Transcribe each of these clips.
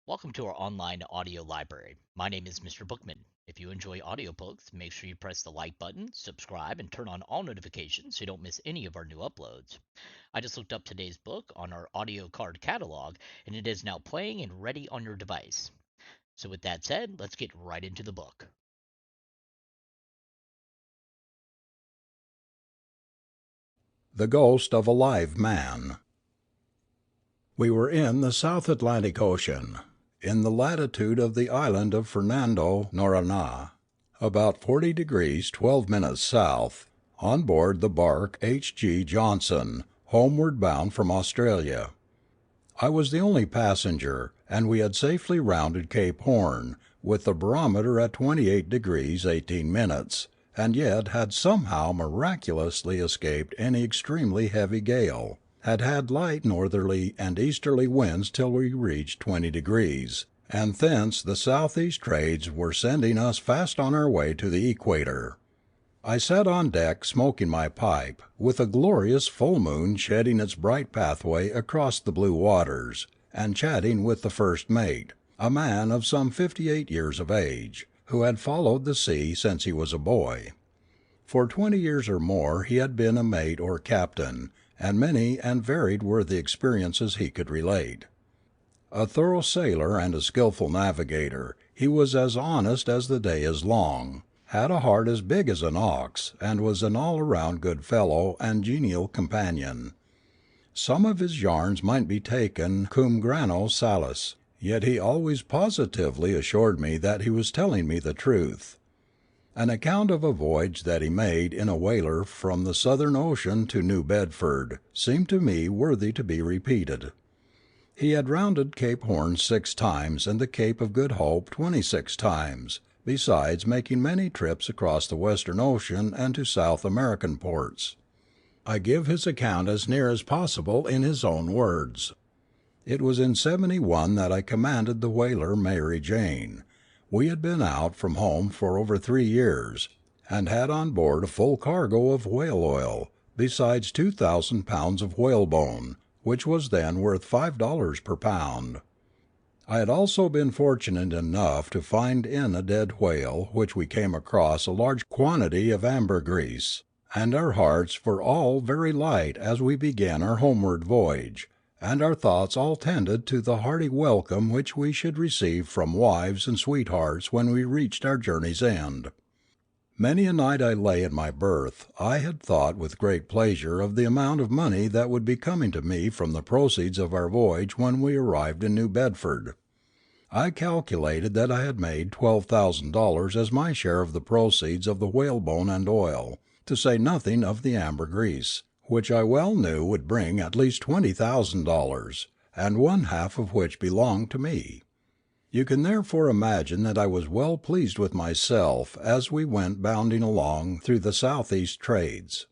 Welcome to our online audio library. My name is Mr. Bookman. If you enjoy audiobooks, make sure you press the like button, subscribe, and turn on all notifications so you don't miss any of our new uploads. I just looked up today's book on our audio card catalog, and it is now playing and ready on your device. So, with that said, let's get right into the book. The Ghost of a Live Man. We were in the South Atlantic Ocean, in the latitude of the island of Fernando Noronha, about 40 degrees 12 minutes south, on board the bark H.G. Johnson, homeward bound from Australia. I was the only passenger, and we had safely rounded Cape Horn, with the barometer at 28 degrees 18 minutes, and yet had somehow miraculously escaped any extremely heavy gale, had light northerly and easterly winds till we reached 20 degrees, and thence the southeast trades were sending us fast on our way to the equator. I sat on deck smoking my pipe, with a glorious full moon shedding its bright pathway across the blue waters, and chatting with the first mate, a man of some 58 years of age, who had followed the sea since he was a boy. For 20 years or more he had been a mate or captain, and many and varied were the experiences he could relate. A thorough sailor and a skilful navigator, he was as honest as the day is long, had a heart as big as an ox, and was an all-round good fellow and genial companion. Some of his yarns might be taken cum grano salis, yet he always positively assured me that he was telling me the truth. An account of a voyage that he made in a whaler from the Southern Ocean to New Bedford seemed to me worthy to be repeated. He had rounded Cape Horn 6 times and the Cape of Good Hope 26 times, besides making many trips across the Western Ocean and to South American ports. I give his account as near as possible in his own words. It was in '71 that I commanded the whaler Mary Jane. We had been out from home for over 3 years, and had on board a full cargo of whale oil, besides 2,000 pounds of whalebone, which was then worth $5 per pound. I had also been fortunate enough to find in a dead whale which we came across a large quantity of ambergris, and our hearts were all very light as we began our homeward voyage, and our thoughts all tended to the hearty welcome which we should receive from wives and sweethearts when we reached our journey's end. Many a night I lay in my berth I had thought with great pleasure of the amount of money that would be coming to me from the proceeds of our voyage when we arrived in New Bedford. I calculated that I had made $12,000 as my share of the proceeds of the whalebone and oil, to say nothing of the ambergris, which I well knew would bring at least $20,000, and one half of which belonged to me. You can therefore imagine that I was well pleased with myself as we went bounding along through the southeast trades.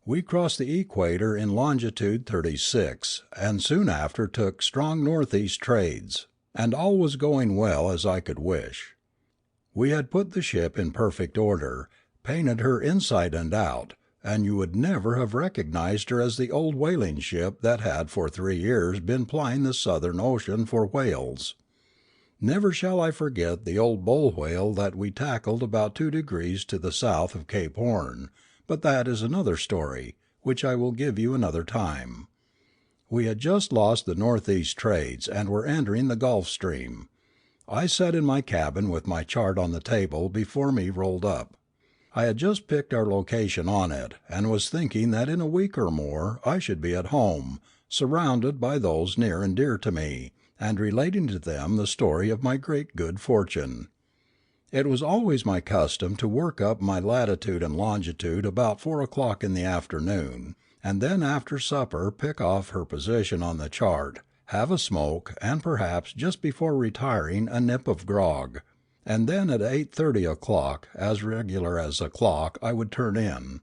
We crossed the equator in longitude 36, and soon after took strong northeast trades, and all was going well as I could wish. We had put the ship in perfect order, painted her inside and out, and you would never have recognized her as the old whaling ship that had for 3 years been plying the Southern Ocean for whales. Never shall I forget the old bull whale that we tackled about 2 degrees to the south of Cape Horn, but that is another story, which I will give you another time. We had just lost the northeast trades and were entering the Gulf Stream. I sat in my cabin with my chart on the table before me rolled up. I had just picked our location on it, and was thinking that in a week or more I should be at home, surrounded by those near and dear to me, and relating to them the story of my great good fortune. It was always my custom to work up my latitude and longitude about 4 o'clock in the afternoon, and then after supper pick off her position on the chart, have a smoke, and perhaps just before retiring a nip of grog, and then at 8:30 o'clock, as regular as a clock, I would turn in.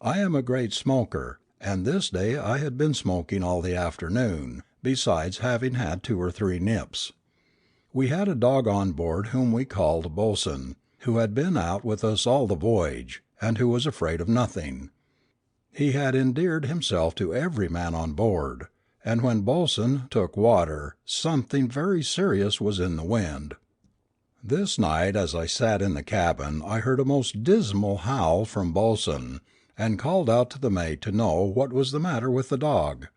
I am a great smoker, and this day I had been smoking all the afternoon, besides having had 2 or 3 nips. We had a dog on board whom we called Boatswain, who had been out with us all the voyage, and who was afraid of nothing. He had endeared himself to every man on board, and when bo'sun took water, something very serious was in the wind. This night as I sat in the cabin I heard a most dismal howl from bo'sun, and called out to the mate to know what was the matter with the dog.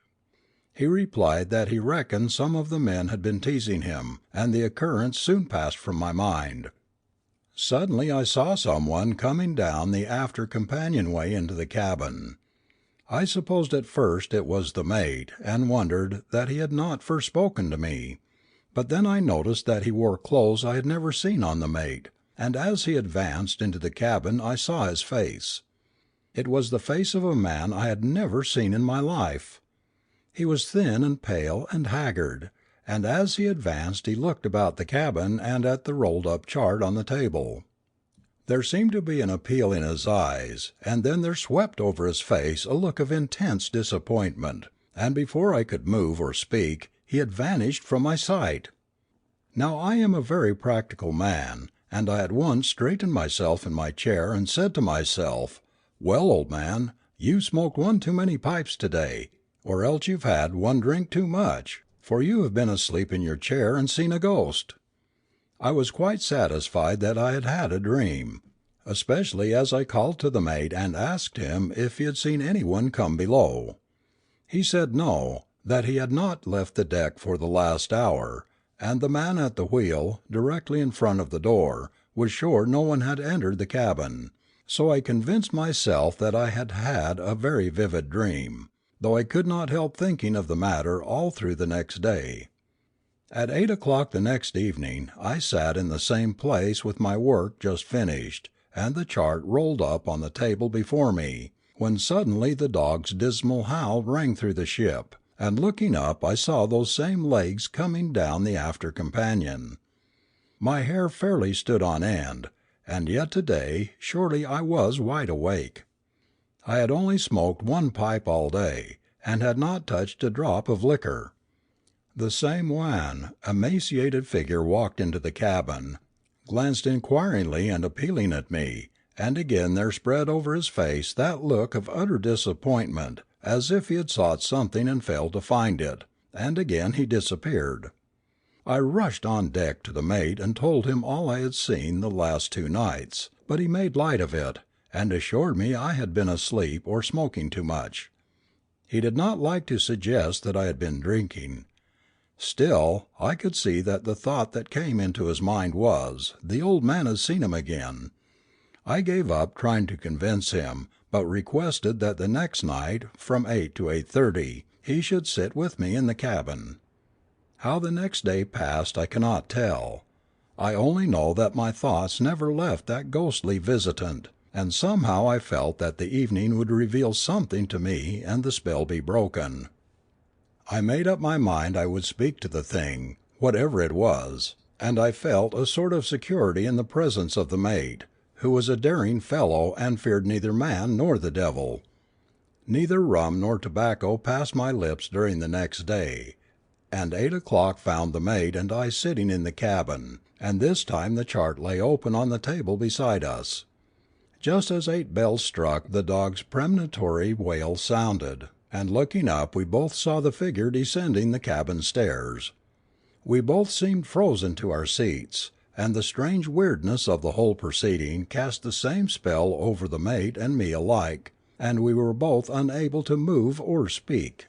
He replied that he reckoned some of the men had been teasing him, and the occurrence soon passed from my mind. Suddenly I saw someone coming down the after companionway into the cabin. I supposed at first it was the mate, and wondered that he had not first spoken to me. But then I noticed that he wore clothes I had never seen on the mate, and as he advanced into the cabin I saw his face. It was the face of a man I had never seen in my life. He was thin and pale and haggard, and as he advanced he looked about the cabin and at the rolled-up chart on the table. There seemed to be an appeal in his eyes, and then there swept over his face a look of intense disappointment, and before I could move or speak he had vanished from my sight. Now I am a very practical man, and I at once straightened myself in my chair and said to myself, "Well, old man, you've smoked one too many pipes today, or else you've had one drink too much, for you have been asleep in your chair and seen a ghost." I was quite satisfied that I had had a dream, especially as I called to the mate and asked him if he had seen anyone come below. He said no, that he had not left the deck for the last hour, and the man at the wheel, directly in front of the door, was sure no one had entered the cabin. So I convinced myself that I had had a very vivid dream, though I could not help thinking of the matter all through the next day. At 8 o'clock the next evening I sat in the same place with my work just finished, and the chart rolled up on the table before me, when suddenly the dog's dismal howl rang through the ship, and looking up I saw those same legs coming down the after companion. My hair fairly stood on end, and yet today surely I was wide awake. I had only smoked one pipe all day, and had not touched a drop of liquor. The same wan, emaciated figure walked into the cabin, glanced inquiringly and appealing at me, and again there spread over his face that look of utter disappointment, as if he had sought something and failed to find it, and again he disappeared. I rushed on deck to the mate and told him all I had seen the last 2 nights, but he made light of it, and assured me I had been asleep or smoking too much. He did not like to suggest that I had been drinking. Still, I could see that the thought that came into his mind was, "The old man has seen him again." I gave up trying to convince him, but requested that the next night, from 8 to 8:30, he should sit with me in the cabin. How the next day passed I cannot tell. I only know that my thoughts never left that ghostly visitant, and somehow I felt that the evening would reveal something to me and the spell be broken. I made up my mind I would speak to the thing, whatever it was, and I felt a sort of security in the presence of the mate, who was a daring fellow and feared neither man nor the devil. Neither rum nor tobacco passed my lips during the next day, and 8 o'clock found the mate and I sitting in the cabin, and this time the chart lay open on the table beside us. Just as 8 bells struck the dog's premonitory wail sounded, and looking up we both saw the figure descending the cabin stairs. We both seemed frozen to our seats, and the strange weirdness of the whole proceeding cast the same spell over the mate and me alike, and we were both unable to move or speak.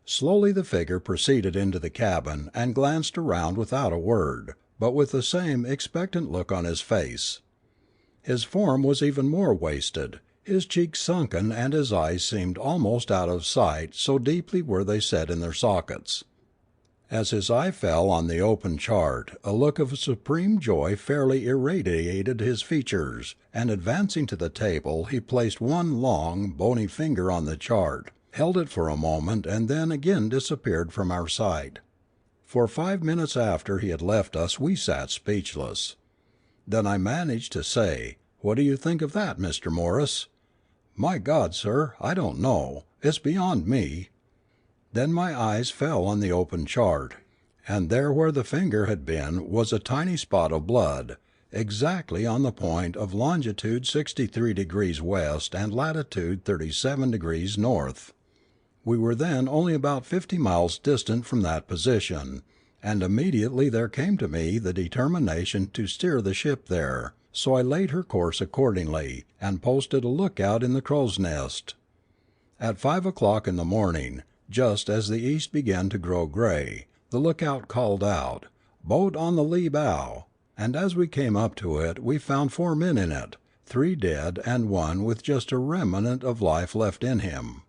Slowly the figure proceeded into the cabin and glanced around without a word, but with the same expectant look on his face. His form was even more wasted, his cheeks sunken and his eyes seemed almost out of sight, so deeply were they set in their sockets. As his eye fell on the open chart, a look of supreme joy fairly irradiated his features, and advancing to the table he placed one long, bony finger on the chart, held it for a moment and then again disappeared from our sight. For 5 minutes after he had left us we sat speechless. Then I managed to say, "What do you think of that, Mr. Morris?" "My God, sir, I don't know. It's beyond me." Then my eyes fell on the open chart, and there where the finger had been was a tiny spot of blood, exactly on the point of longitude 63 degrees west and latitude 37 degrees north. We were then only about 50 miles distant from that position, and immediately there came to me the determination to steer the ship there, so I laid her course accordingly, and posted a lookout in the crow's nest. At 5 o'clock in the morning, just as the east began to grow grey, the lookout called out, "Boat on the lee bow," and as we came up to it we found 4 men in it, 3 dead and one with just a remnant of life left in him.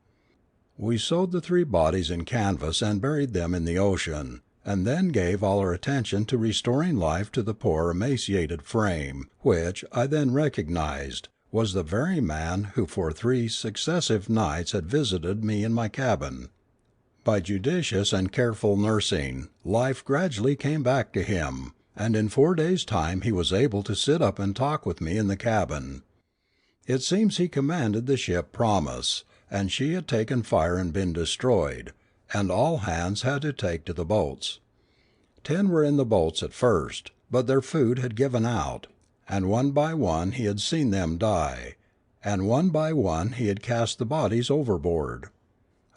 We sewed the 3 bodies in canvas and buried them in the ocean, and then gave all our attention to restoring life to the poor emaciated frame, which, I then recognized, was the very man who for 3 successive nights had visited me in my cabin. By judicious and careful nursing, life gradually came back to him, and in 4 days' time he was able to sit up and talk with me in the cabin. It seems he commanded the ship Promise, and she had taken fire and been destroyed, and all hands had to take to the boats. 10 were in the boats at first, but their food had given out, and one by one he had seen them die, and one by one he had cast the bodies overboard.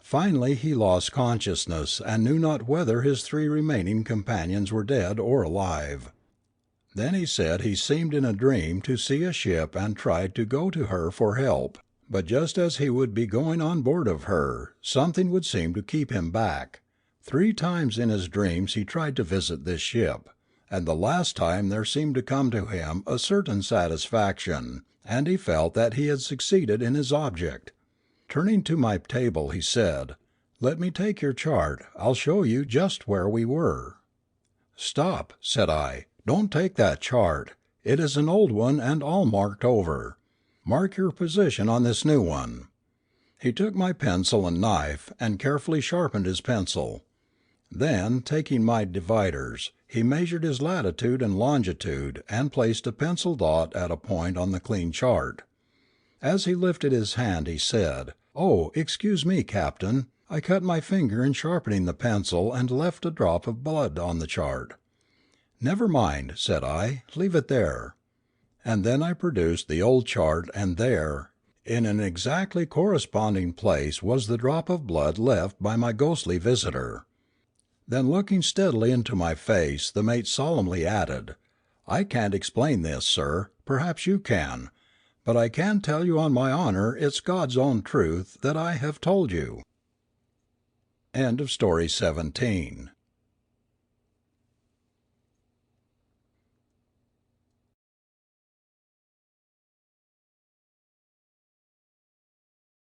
Finally he lost consciousness and knew not whether his 3 remaining companions were dead or alive. Then he said he seemed in a dream to see a ship and tried to go to her for help, but just as he would be going on board of her, something would seem to keep him back. 3 times in his dreams he tried to visit this ship, and the last time there seemed to come to him a certain satisfaction, and he felt that he had succeeded in his object. Turning to my table, he said, "Let me take your chart. I'll show you just where we were." "Stop," said I. "Don't take that chart. It is an old one and all marked over. Mark your position on this new one." He took my pencil and knife, and carefully sharpened his pencil. Then, taking my dividers, he measured his latitude and longitude and placed a pencil dot at a point on the clean chart. As he lifted his hand he said, "Oh, excuse me, Captain. I cut my finger in sharpening the pencil and left a drop of blood on the chart." "Never mind," said I, "leave it there." And then I produced the old chart, and there, in an exactly corresponding place, was the drop of blood left by my ghostly visitor. Then looking steadily into my face, the mate solemnly added, "I can't explain this, sir. Perhaps you can. But I can tell you on my honor it's God's own truth that I have told you." Story 17